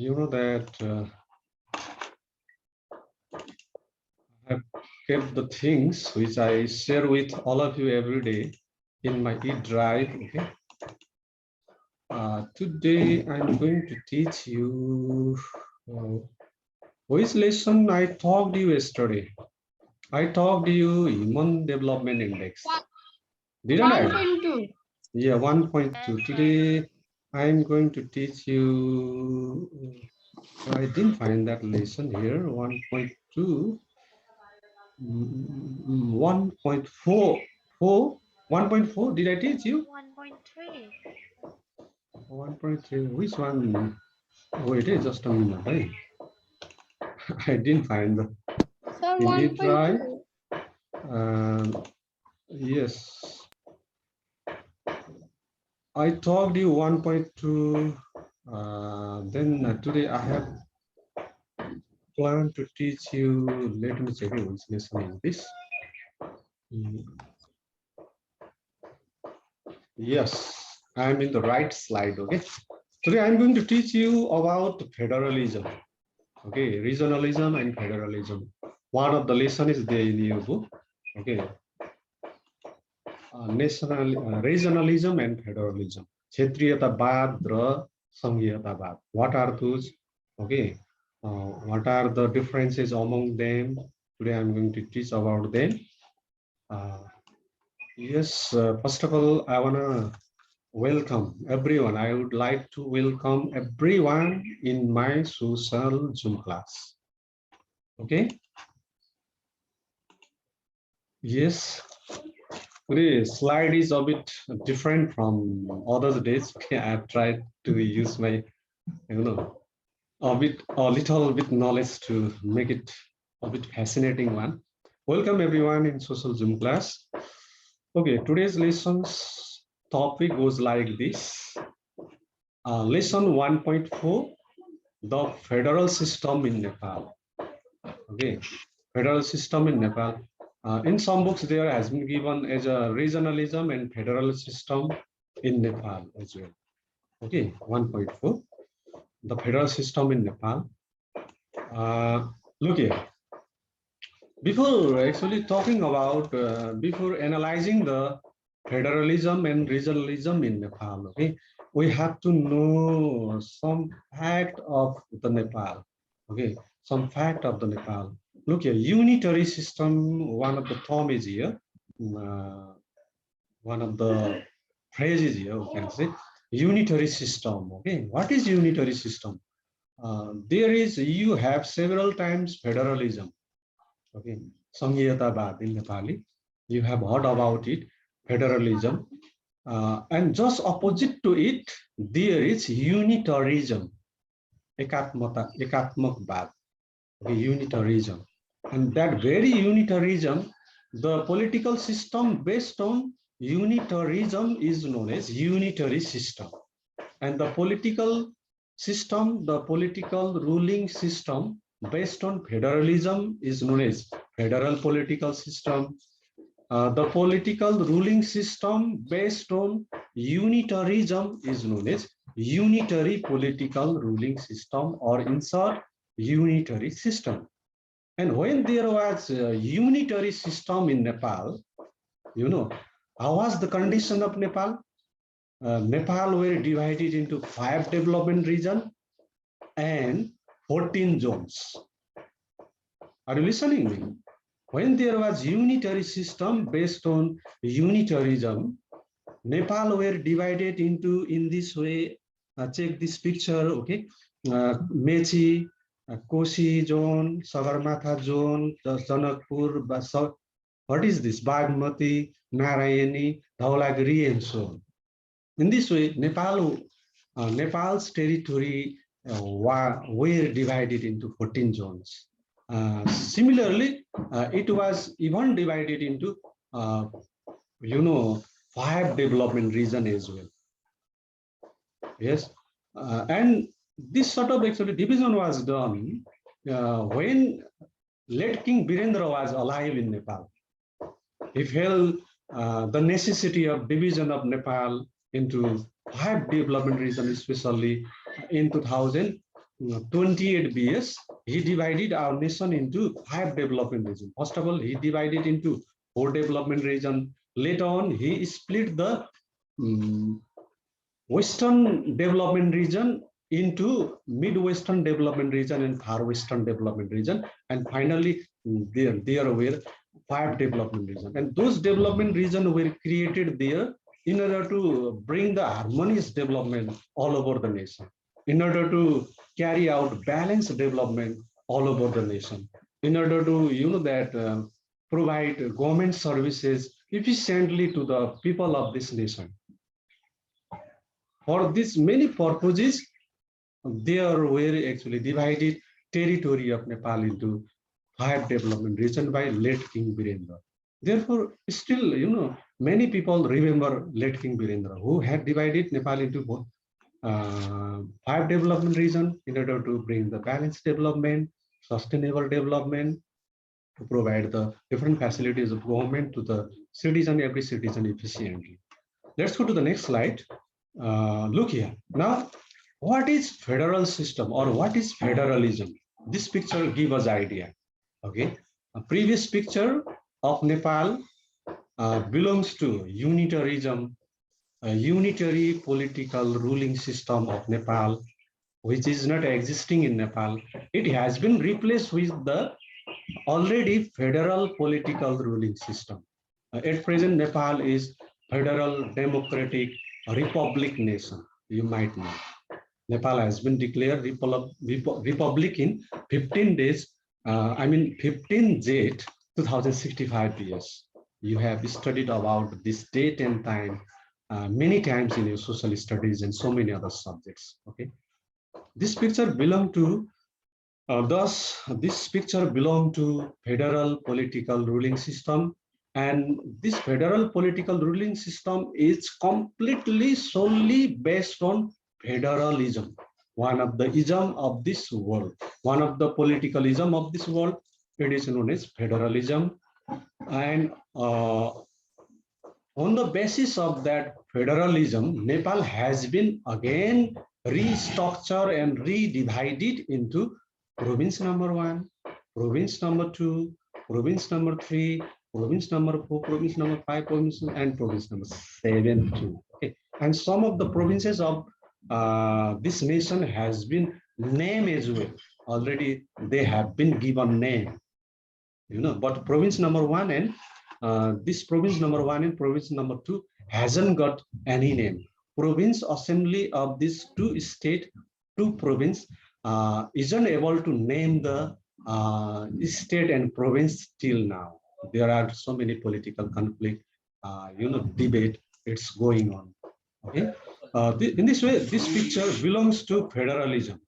You know that I have kept the things which I share with all of you every day in my e-drive. Okay. Today I'm going to teach you which lesson I talked you yesterday. I talked you Human Development Index. Didn't I? 1.2. Yeah, 1.2. Today I'm going to teach you. I didn't find that lesson here. 1.2. 1.4. 1.4. Did I teach you? 1.3. 1.3. Which one? Wait, just a minute. Right? I didn't find the. Sir, In it, right? 1.2. Yes. I talked you 1.2. Then today I have planned to teach you. Let me check which lesson is this. Yes, I'm in the right slide. Okay. Today I'm going to teach you about federalism. Okay, regionalism and federalism. One of the lesson is there in your book. Okay. Regionalism and federalism. क्षेत्रीयतावाद raw संघीयतावाद. What are those? Okay. What are the differences among them? Today I'm going to teach about them. Yes, first of all, I want to welcome everyone. I would like to welcome everyone in my social Zoom class. Okay. Yes. Today's slide is a bit different from other days. Okay, I've tried to use my, a little bit knowledge to make it a bit fascinating one. Welcome everyone in social Zoom class. Okay, today's lessons topic goes like this. Lesson 1.4, the federal system in Nepal. Okay, federal system in Nepal. In some books, there has been given as a regionalism and federal system in Nepal as well. Okay, 1.4, the federal system in Nepal. Look here. Before actually talking about, before analyzing the federalism and regionalism in Nepal, okay, we have to know some fact of the Nepal. Okay, some fact of the Nepal. Look here, unitary system, one of the term is here. One of the phrases here, we can say, unitary system. Okay, what is unitary system? You have several times federalism. Okay, Sanghiyatavad in Nepali. You have heard about it, federalism. And just opposite to it, there is unitarism, ekatmakvad, okay, unitarism. And that very unitarism, the political system based on unitarism is known as unitary system. And the political system, the political ruling system based on federalism is known as federal political system. The political ruling system based on unitarism is known as unitary political ruling system, or in short, unitary system. And when there was a unitary system in Nepal, how was the condition of Nepal? Nepal were divided into 5 development regions and 14 zones. Are you listening to me? When there was unitary system based on unitarism, Nepal were divided into in this way. Check this picture, okay? Mechi, Kosi zone, Sagarmatha zone, Janakpur, what is this? Bagmati, Narayani, Dhaulagiri, and so on. In this way, Nepal's territory were divided into 14 zones. Similarly, it was even divided into, 5 development regions as well. Yes, and this sort of actually division was done when late King Birendra was alive in Nepal. He felt the necessity of division of Nepal into 5 development regions, especially in 2009. 28 BS, he divided our nation into 5 development regions. First of all, he divided into 4 development regions. Later on, he split the Western development region into Midwestern development region and Far Western development region. And finally, there were 5 development regions. And those development regions were created there in order to bring the harmonious development all over the nation, in order to carry out balanced development all over the nation, in order to, provide government services efficiently to the people of this nation. For these many purposes, there were actually divided territory of Nepal into 5 development regions by late King Birendra. Therefore, still, many people remember late King Birendra, who had divided Nepal into 5 development regions in order to bring the balanced development, sustainable development, to provide the different facilities of government to the citizen, every citizen efficiently. Let's go to the next slide. Look here. Now, what is federal system or what is federalism? This picture gives us idea. Okay. A previous picture of Nepal belongs to unitarism, a unitary political ruling system of Nepal, which is not existing in Nepal. It has been replaced with the already federal political ruling system. At present, Nepal is federal democratic republic nation. You might know. Nepal has been declared republic in 15 days. 15 Jet 2065 years. You have studied about this date and time many times in your social studies and so many other subjects. Okay, this picture belong to. This picture belongs to federal political ruling system, and this federal political ruling system is completely solely based on federalism, one of the ism of this world, one of the political ism of this world. It is known as federalism, and on the basis of that federalism, Nepal has been again restructured and redivided into province number 1, province number 2, province number 3, province number 4, province number 5, province and province number 7 too. Okay. And some of the provinces of this nation has been named as well. Already they have been given name, but province number 1 and this province number 1 and province number 2 hasn't got any name. Province assembly of these two province isn't able to name the state and province till now. There are so many political conflict, debate. It's going on. Okay, in this way, this picture belongs to federalism.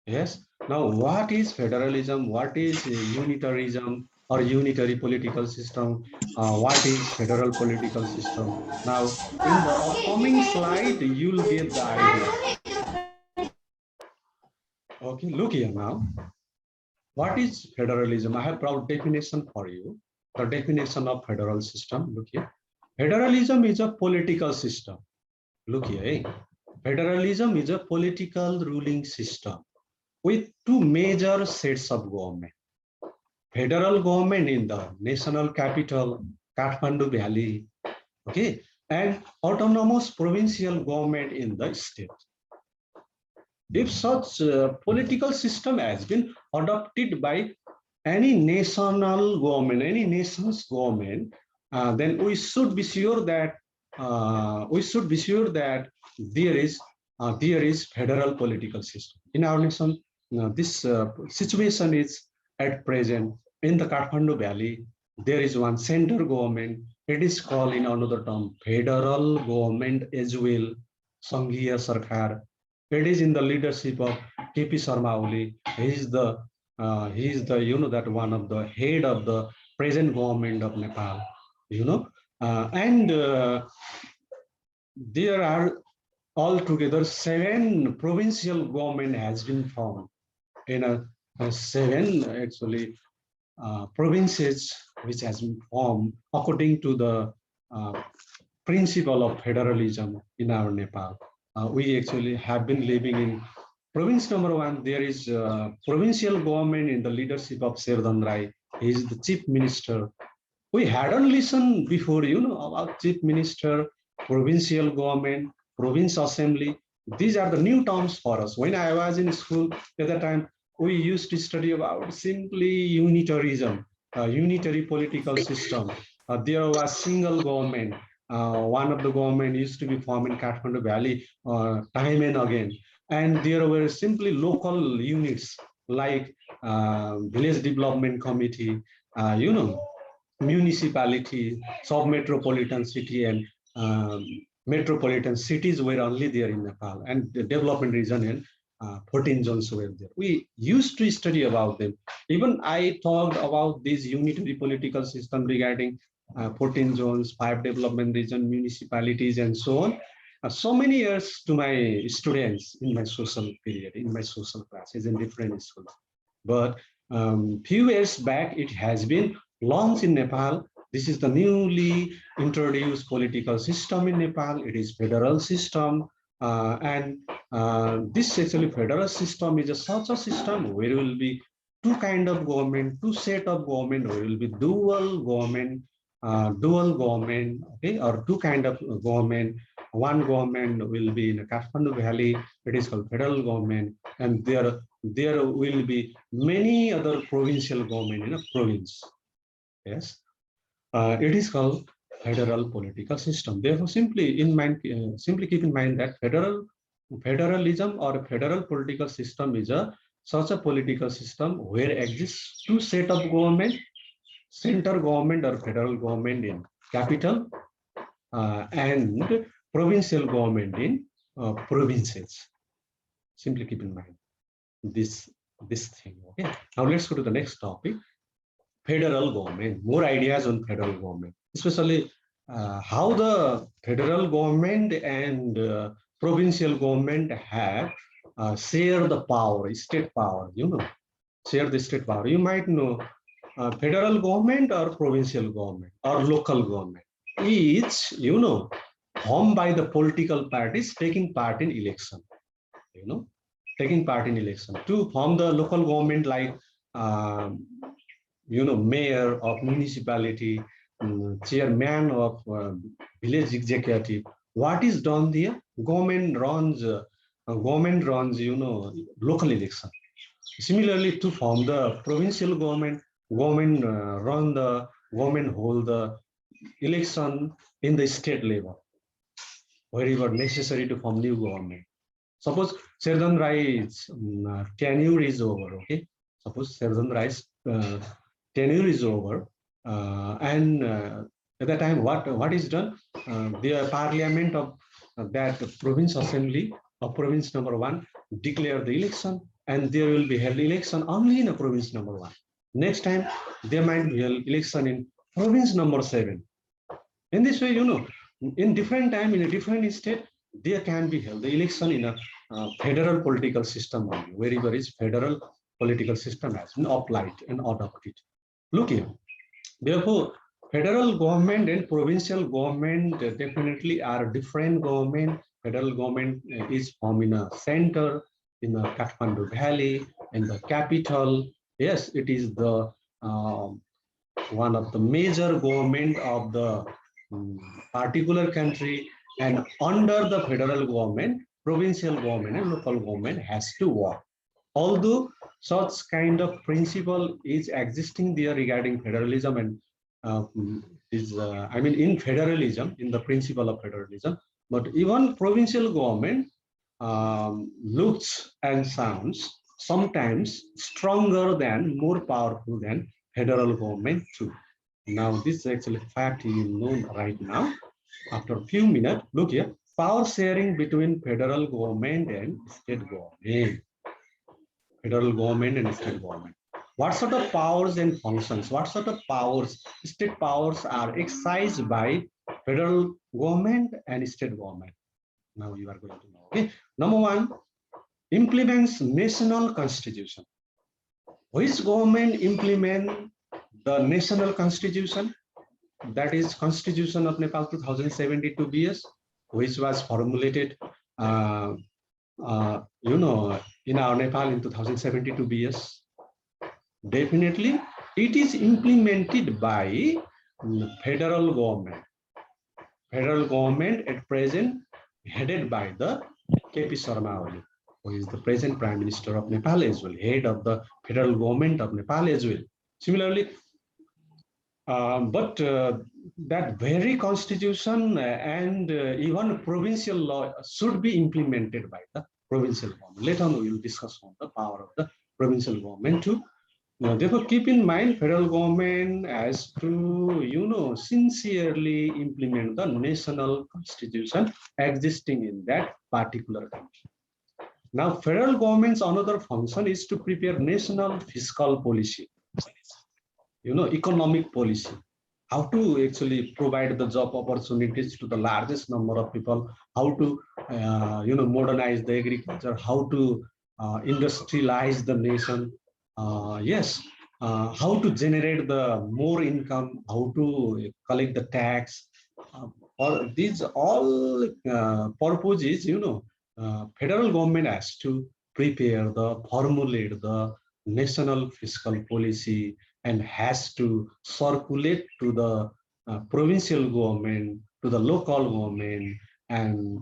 Yes. Now, what is federalism? What is unitarism or unitary political system? What is federal political system? Now, in the upcoming slide, you'll get the idea. Okay, look here now. What is federalism? I have brought definition for you. The definition of federal system. Look here. Federalism is a political system. Look here. Federalism is a political ruling system with two major sets of government. Federal government in the national capital, Kathmandu Valley, okay, and autonomous provincial government in the state. If such political system has been adopted by any national government, any nation's government, then we should be sure that there is federal political system in our nation. This situation is at present in the Kathmandu Valley. There is one center government. It is called in another term federal government as well, Sanghiya Sarkar. It is in the leadership of KP Sharma Oli. He is the that one of the head of the present government of Nepal. And there are altogether 7 provincial government has been formed in a 7 actually provinces which has been formed according to the principle of federalism in our Nepal. We actually have been living in province number one, there is provincial government in the leadership of Serdhan Rai. He is the chief minister. We hadn't listened before, about chief minister, provincial government, province assembly. These are the new terms for us. When I was in school at that time, we used to study about simply unitarism, unitary political system. There was single government. One of the government used to be formed in Kathmandu Valley time and again. And there were simply local units like village development committee, municipality, sub-metropolitan city, and metropolitan cities were only there in Nepal, and the development region and 14 zones were there. We used to study about them. Even I talked about this unitary political system regarding 14 zones, 5 development region, municipalities, and so on. So many years to my students in my social period, in my social classes in different schools. But few years back, it has been launched in Nepal. This is the newly introduced political system in Nepal. It is federal system. And this actually federal system is such a system where will be two kind of government, two set of government, where will be dual government, okay, or two kind of government. One government will be in the Kathmandu Valley. It is called federal government, and there will be many other provincial government in a province. Yes, it is called federal political system. Therefore, simply keep in mind that federalism or federal political system is such a political system where exists two set of government, center government or federal government in capital, and provincial government in provinces. Simply keep in mind this thing. Okay. Now let's go to the next topic. Federal government. More ideas on federal government, especially how the federal government and provincial government have share the power, state power. Share the state power. You might know federal government or provincial government or local government. Each, formed by the political parties taking part in election. Taking part in election to form the local government, like mayor of municipality, chairman of village executive. What is done there? Government runs local election. Similarly, to form the provincial government hold the election in the state level wherever necessary to form new government. Suppose Serdhan Rai's tenure is over. Okay, suppose Serdhan Rai's tenure is over, and at that time, what is done? The parliament of that province assembly of province number one declare the election, and there will be held election only in a province number one. Next time, there might be held election in province number 7. In this way, in different time in a different state, there can be held the election in a federal political system only, wherever is federal political system has been applied and adopted. Look here. Therefore, federal government and provincial government definitely are different government. Federal government is formed in a center, in the Kathmandu Valley, in the capital. Yes, it is the one of the major government of the particular country, and under the federal government, provincial government and local government has to work. Although such kind of principle is existing there regarding federalism and in federalism, in the principle of federalism, but even provincial government looks and sounds sometimes stronger than, more powerful than federal government too. Now this is actually fact you know right now. After a few minutes, look here, power sharing between federal government and state government. Federal government and state government. What sort of powers and functions, what sort of powers, state powers are exercised by federal government and state government? Now you are going to know. Okay. Number one, implements national constitution. Which government implement the national constitution? That is Constitution of Nepal 2072 BS, which was formulated in our Nepal in 2072 BS? Definitely, it is implemented by federal government. Federal government at present headed by the KP Sharma Oli, who is the present Prime Minister of Nepal as well, head of the federal government of Nepal as well. Similarly, but that very constitution and even provincial law should be implemented by the provincial government. Later on, we will discuss on the power of the provincial government too. Therefore, keep in mind, federal government has to, sincerely implement the national constitution existing in that particular country. Now, federal government's another function is to prepare national fiscal policy, economic policy, how to actually provide the job opportunities to the largest number of people, how to, modernize the agriculture, how to industrialize the nation, yes, how to generate the more income, how to collect the tax, or these all purposes, federal government has to prepare formulate the national fiscal policy and has to circulate to the provincial government, to the local government, and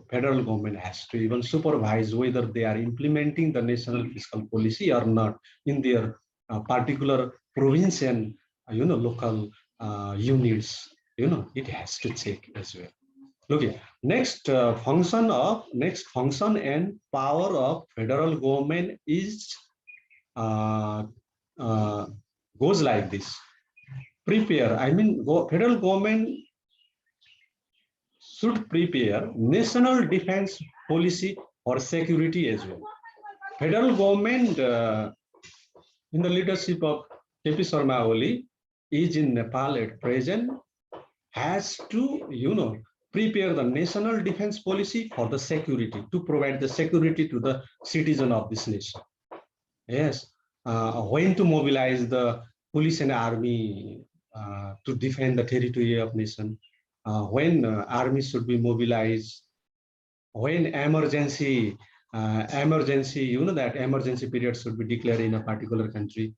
federal government has to even supervise whether they are implementing the national fiscal policy or not in their particular province and local units. It has to check as well. Okay, next function and power of federal government is goes like this. Prepare, federal government should prepare national defense policy for security as well. Federal government in the leadership of KP Sharma Oli is in Nepal at present, has to, prepare the national defense policy for the security, to provide the security to the citizen of this nation. Yes, when to mobilize the police and army to defend the territory of nation, when army should be mobilized, when emergency, that emergency period should be declared in a particular country.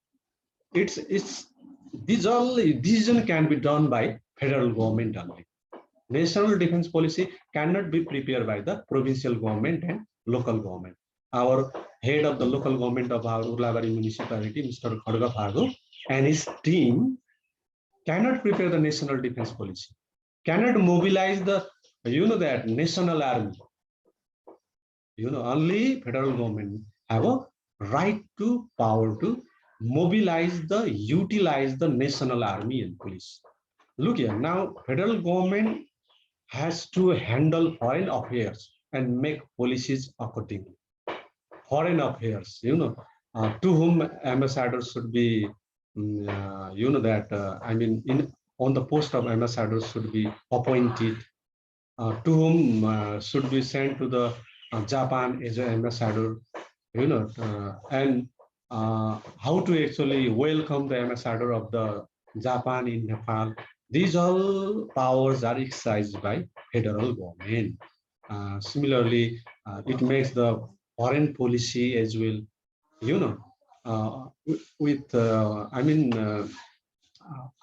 These all decision can be done by federal government only. National defense policy cannot be prepared by the provincial government and local government. Our head of the local government of our Urlabari municipality, Mr. Khadga Phagu, and his team cannot prepare the national defense policy, cannot mobilize the, that national army. Only federal government have a right to power to mobilize utilize the national army and police. Look here, now federal government has to handle foreign affairs and make policies accordingly. Foreign affairs, to whom ambassadors should be, on the post of ambassadors should be appointed, to whom should be sent to the Japan as an ambassador, and how to actually welcome the ambassador of the Japan in Nepal. These all powers are exercised by federal government. Similarly, it makes the foreign policy as well, with,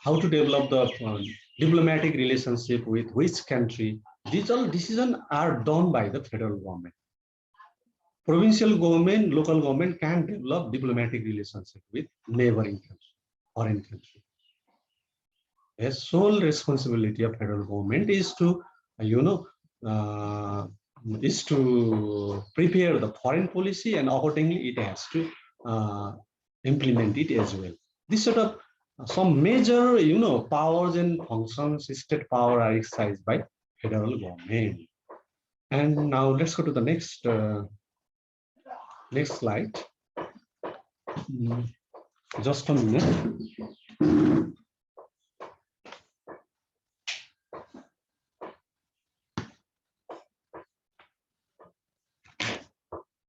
how to develop the diplomatic relationship with which country. These all decisions are done by the federal government. Provincial government, local government can develop diplomatic relationship with neighboring country, foreign country. A sole responsibility of federal government is to, is to prepare the foreign policy, and accordingly it has to implement it as well. This sort of some major, powers and functions, state power are exercised by federal government. And now let's go to the next next slide. Just a minute.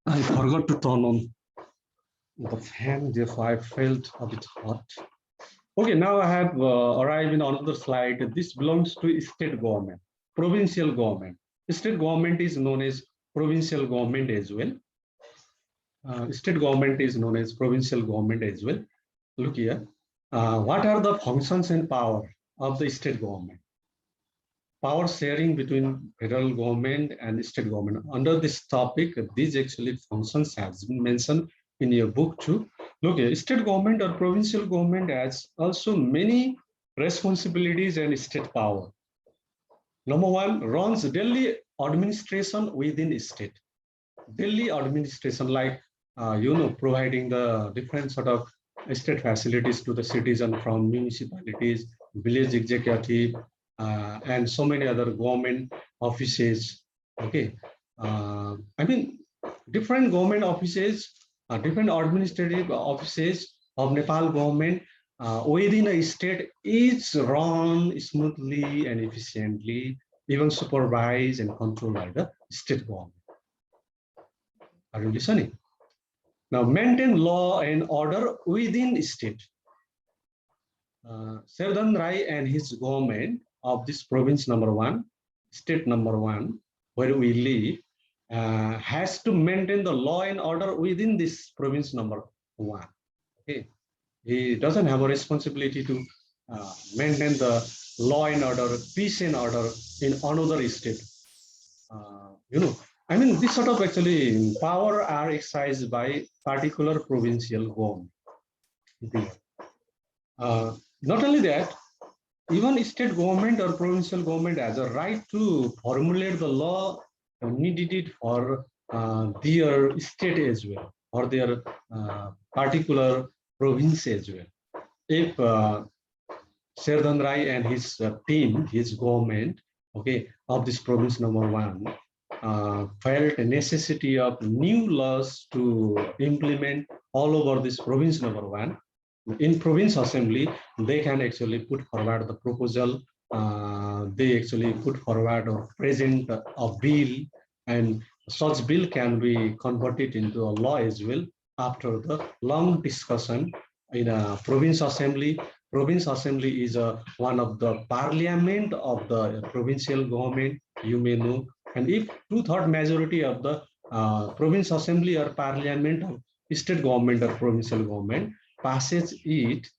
I forgot to turn on the fan, therefore I felt a bit hot. Okay, now I have arrived in another slide. This belongs to state government, provincial government. State government is known as provincial government as well. State government is known as provincial government as well. Look here. What are the functions and power of the state government? Power sharing between federal government and state government. Under this topic, these actually functions has been mentioned in your book too. Look here, state government or provincial government has also many responsibilities and state power. Number one, runs daily administration within state. Daily administration, like providing the different sort of state facilities to the citizen from municipalities, village executive, and so many other government offices. Okay, I mean different government offices, different administrative offices of Nepal government within a state is run smoothly and efficiently, even supervised and controlled by the state government. Are you listening? Now, maintain law and order within state. Sardhan Rai and his government of this province number one, state number one, where we live, has to maintain the law and order within this province number one. Okay, he doesn't have a responsibility to maintain the law and order, peace and order in another state. I mean, this sort of actually power are exercised by particular provincial government. Not only that, even state government or provincial government has a right to formulate the law needed for their state as well, or their particular province as well. If Sardhan Rai and his team, his government, okay, of this province number one, felt a necessity of new laws to implement all over this province number one. In province assembly, they can actually put forward the proposal. They actually put forward or present a bill, and such bill can be converted into a law as well after the long discussion in a province assembly. Province assembly is one of the parliament of the provincial government, you may know. And if 2/3 majority of the province assembly or parliament of state government or provincial government passes it,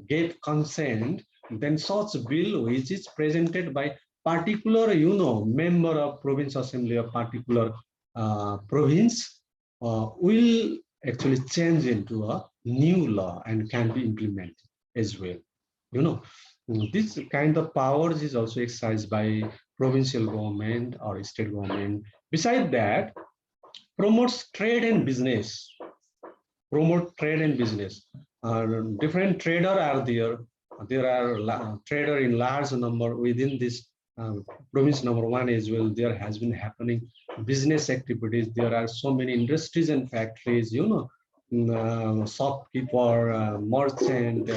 gave consent, then such bill which is presented by particular, member of province assembly of particular province will actually change into a new law and can be implemented as well. This kind of powers is also exercised by provincial government or state government. Besides that, promotes trade and business. Promote trade and business. Different trader are there. There are trader in large number within this province number one as well. There has been happening business activities. There are so many industries and factories, shopkeeper, merchant,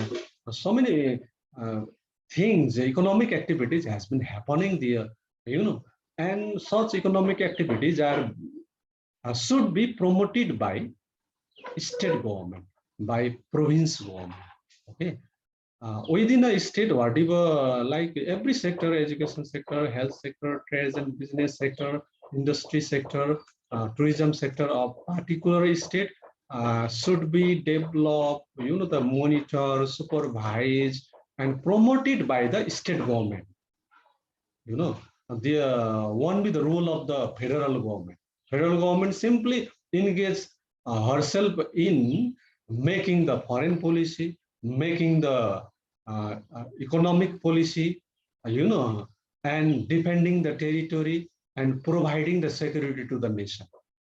so many things, economic activities has been happening there, and such economic activities are should be promoted by state government, by province government. Okay, within a state, whatever, like every sector, education sector, health sector, trade and business sector, industry sector, tourism sector of particular state should be developed, the monitor, supervised, and promoted by the state government. The won't be the role of the federal government. Federal government simply engage herself in making the foreign policy, making the economic policy, and defending the territory and providing the security to the nation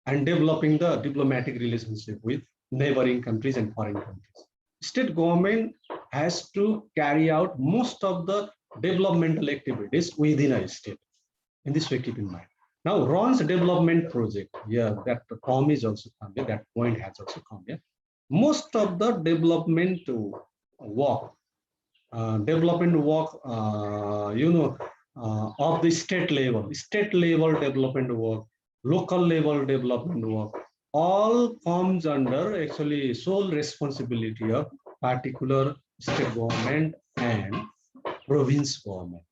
and developing the diplomatic relationship with neighboring countries and foreign countries. State government has to carry out most of the developmental activities within a state. In this way, keep in mind. Now, runs development project. Yeah, that term is also come here. That point has also come here. Most of the development work, of the state level development work, local level development work, all comes under actually sole responsibility of particular state government and province government.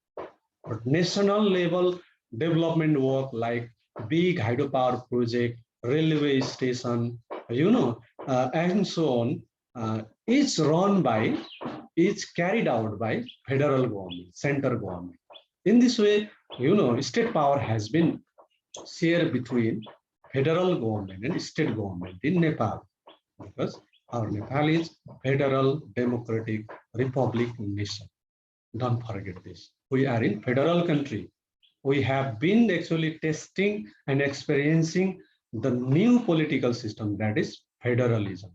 But national level development work like big hydropower project railway station, and so on, is run by, is carried out by federal government, center government. In this way, state power has been shared between federal government and state government in Nepal, because our Nepal is federal democratic republic nation. Don't forget this. We are in federal country. We have been actually testing and experiencing the new political system, that is federalism,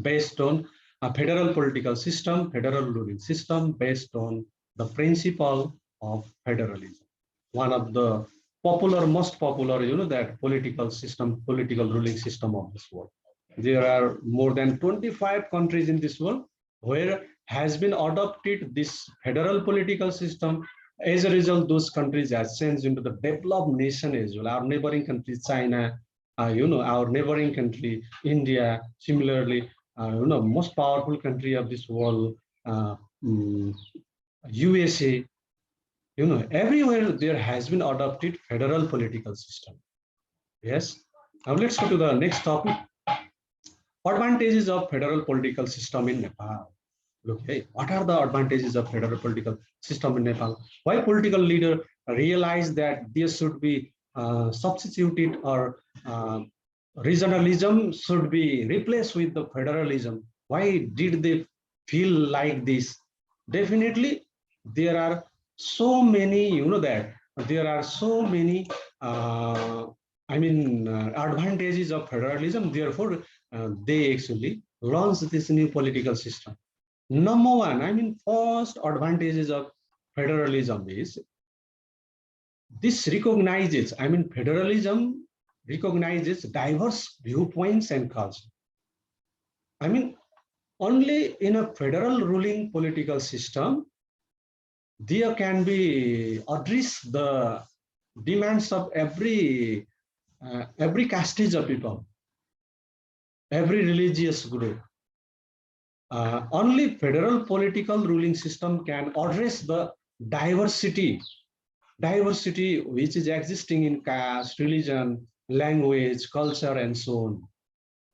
based on a federal political system, federal ruling system based on the principle of federalism. One of the most popular, that political system, political ruling system of this world. There are more than 25 countries in this world where has been adopted this federal political system. As a result, those countries have changed into the developed nation as well. Our neighboring country, China, our neighboring country, India, similarly, most powerful country of this world, USA, everywhere there has been adopted federal political system. Yes. Now let's go to the next topic. Advantages of federal political system in Nepal. Look, hey, what are the advantages of federal political system in Nepal? Why political leader realized that this should be substituted, or regionalism should be replaced with the federalism? Why did they feel like this? Definitely, there are so many, that there are so many, advantages of federalism. Therefore, they actually launched this new political system. Number one, first advantages of federalism is this recognizes, federalism recognizes diverse viewpoints and culture. Only in a federal ruling political system, there can be address the demands of every castage of people, every religious group. Only federal political ruling system can address the diversity which is existing in caste, religion, language, culture, and so on.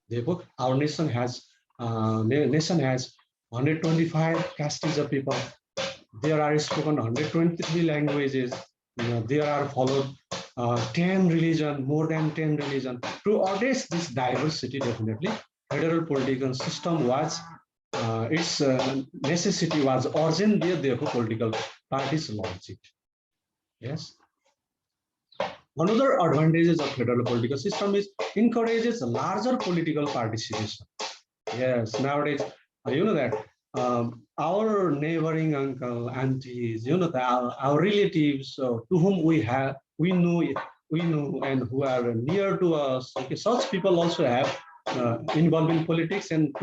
Therefore, our nation has 125 castes of people. There are spoken 123 languages. There are followed 10 religion, more than 10 religion. To address this diversity, definitely, federal political system was its necessity was urgent. Therefore, political parties launched it. Yes. Another advantages of federal political system is encourages larger political participation. Yes, nowadays, that our neighboring uncle, aunties, our relatives to whom we know, and who are near to us. Okay, such people also have involved in politics and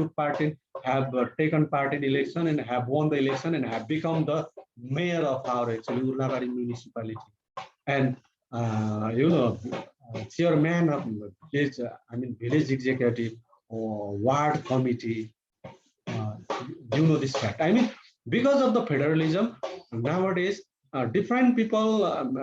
have taken part in election and have won the election and have become the mayor of our actually Urnagari municipality. And chairman of village executive or ward committee. This fact. Because of the federalism, nowadays, different people,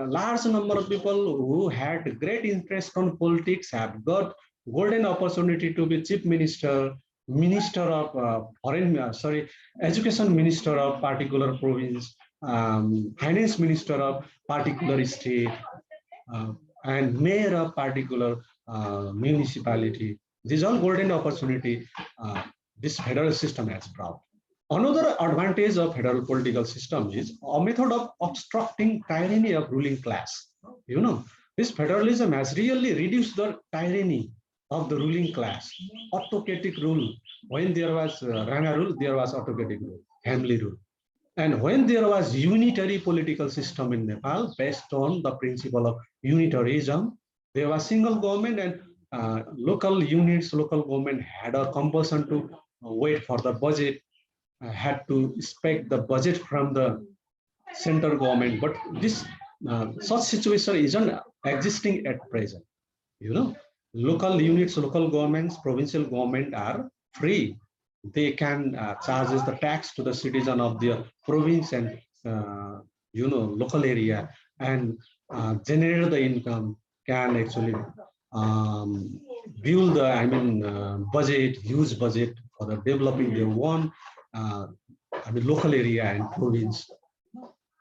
large number of people who had great interest on politics have got golden opportunity to be chief minister, minister of education minister of particular province, finance minister of particular state, and mayor of particular municipality. These are golden opportunity this federal system has brought. Another advantage of federal political system is a method of obstructing tyranny of ruling class. This federalism has really reduced the tyranny of the ruling class. Autocratic rule. When there was Ranga rule, there was autocratic rule, family rule. And when there was unitary political system in Nepal based on the principle of unitarism, there was single government, and local units, local government had a compulsion to wait for the budget, had to expect the budget from the central government. But this such situation isn't existing at present. Local units, local governments, provincial government are free. They can charge the tax to the citizen of their province and local area, and generate the income, can actually build the, budget, huge budget for the developing their own, local area and province.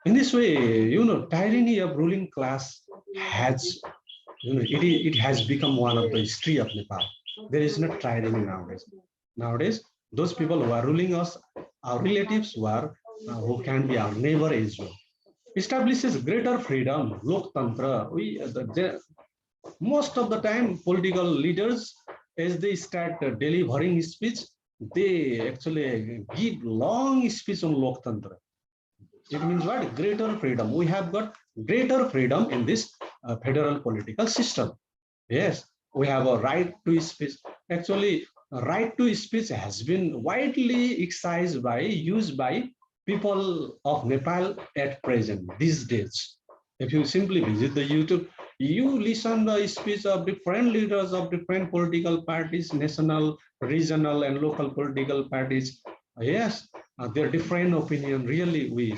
In this way, tyranny of ruling class has, it has become one of the history of Nepal. There is no tyranny nowadays. Nowadays, those people who are ruling us, our relatives who can be our neighbor as well. Establishes greater freedom, loktantra. Most of the time, political leaders, as they start delivering speech, they actually give long speech on loktantra. It means what? Greater freedom. We have got greater freedom in this federal political system. Yes, we have a right to speech. Actually, right to speech has been widely exercised used by people of Nepal at present, these days. If you simply visit the YouTube, you listen the speech of different leaders of different political parties, national, regional, and local political parties. Yes, their different opinion really we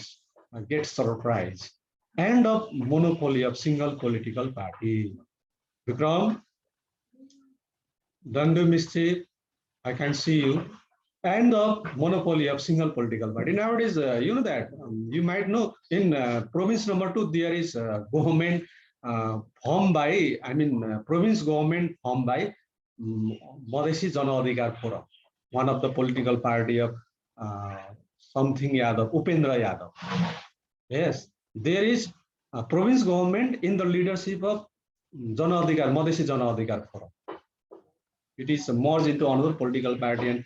get surprised. End of monopoly of single political party. Vikram, Dandu Mischief, I can see you. And the monopoly of single political party. Nowadays, you know that, you might know in province number 2, there is government formed by, province government formed by Madhesi Jana Adhikar Forum, one of the political party of something Yadav, Upendra Yadav. Yes, there is a province government in the leadership of Jana Adhikar, Madhesi Jana Adhikar Forum. It is merged into another political party, and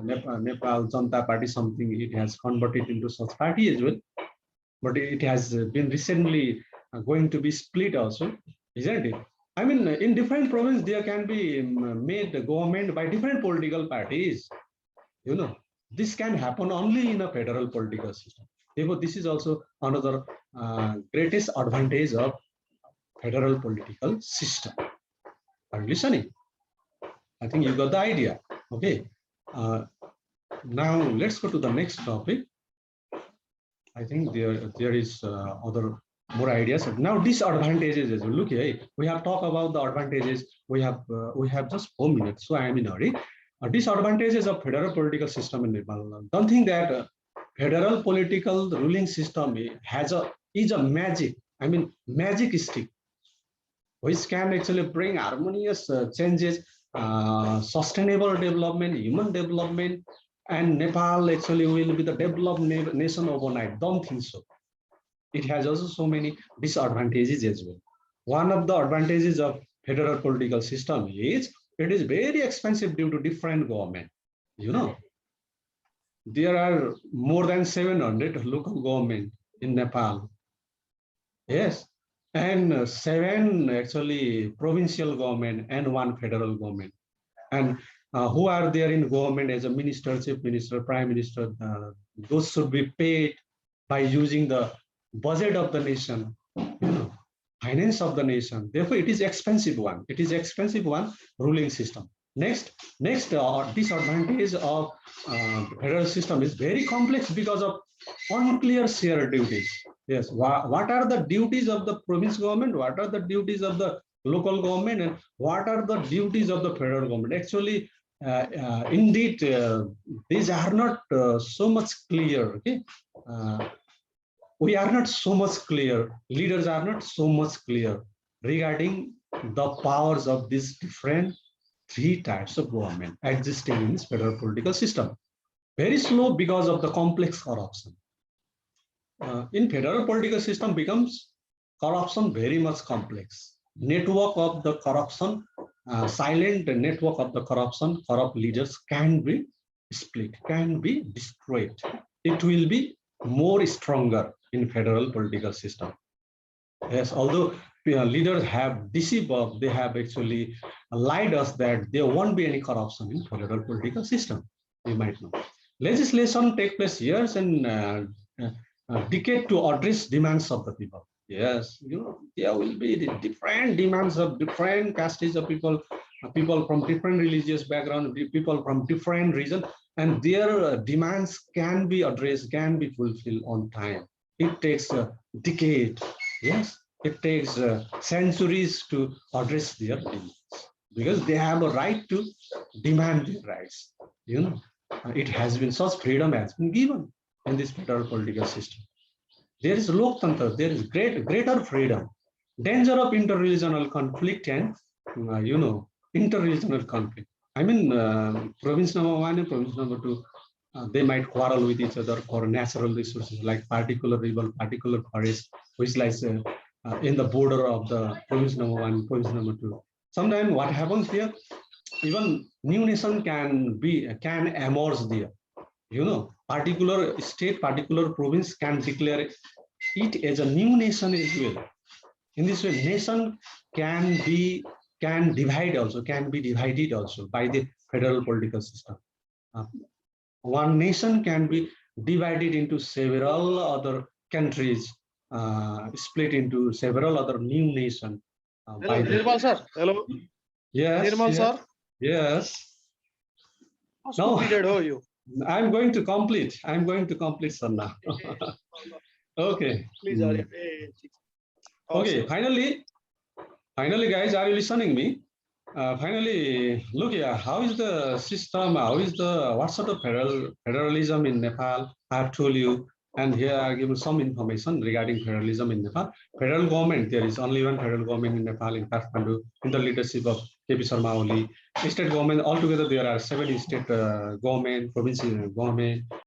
Nepal Janata Party, something it has converted into such party as well. But it has been recently going to be split also, isn't it? In different provinces, there can be made government by different political parties. This can happen only in a federal political system. Therefore, this is also another greatest advantage of federal political system. Are you listening? I think you got the idea. Okay. Now let's go to the next topic. I think there is other more ideas. Now disadvantages as well. Look here, we have talked about the advantages. We have just 4 minutes, so I am in a hurry. Disadvantages of federal political system in Nepal. Don't think that federal political ruling system is a magic. Magic stick, which can actually bring harmonious changes, sustainable development, human development, and Nepal actually will be the developed nation overnight. Don't think so. It has also so many disadvantages as well. One of the advantages of federal political system is it is very expensive due to different government. There are more than 700 local government in Nepal. Yes, and 7 actually provincial government and 1 federal government. And who are there in government as a minister, chief minister, prime minister? Those should be paid by using the budget of the nation, finance of the nation. Therefore, it is expensive one. It is expensive one ruling system. Next disadvantage of federal system is very complex because of unclear share duties. Yes, what are the duties of the province government? What are the duties of the local government, and what are the duties of the federal government? Actually, indeed, these are not so much clear. Okay, we are not so much clear. Leaders are not so much clear regarding the powers of these different 3 types of government existing in this federal political system. Very slow because of the complex corruption. In federal political system becomes corruption very much complex. Network of the corruption, silent network of the corruption, corrupt leaders can be split, can be destroyed. It will be more stronger in federal political system. Yes, although leaders have deceived us, they have actually lied us that there won't be any corruption in federal political system. You might know. Legislation take place years and decade to address demands of the people. Yes, there will be the different demands of different castes of people, people from different religious background, people from different region, and their demands can be addressed, can be fulfilled on time. It takes a decade. Yes, it takes centuries to address their demands. because they have a right to demand their rights. You know, it has been such freedom has been given in this federal political system. There is loktantra, there is greater freedom. Danger of interregional conflict and interregional conflict. I mean, province number one and province number two, they might quarrel with each other for natural resources like particular river, particular forest, which lies in the border of the province number one, province number two. Sometimes what happens here, even new nation can emerge there. You know, particular state, particular province can declare it as a new nation as well. In this way, nation can divide also, can be divided also by the federal political system. One nation can be divided into several other countries, split into several other new nations. Hello, Nirmal sir. Hello, Yes, Nirmal yes, sir. yes. What's No. completed? How are you? I'm going to complete. I'm going to complete, sir, now. Okay. Please hurry. Hey, Okay. Finally, guys, are you listening me? Finally, look here. How is the system? How is the what sort of federalism in Nepal? I have told you, and here I give you some information regarding federalism in Nepal. Federal government, there is only one federal government in Nepal, in Kathmandu, in the leadership of KP Sharma Oli. State government altogether there are 7 state government, provincial government,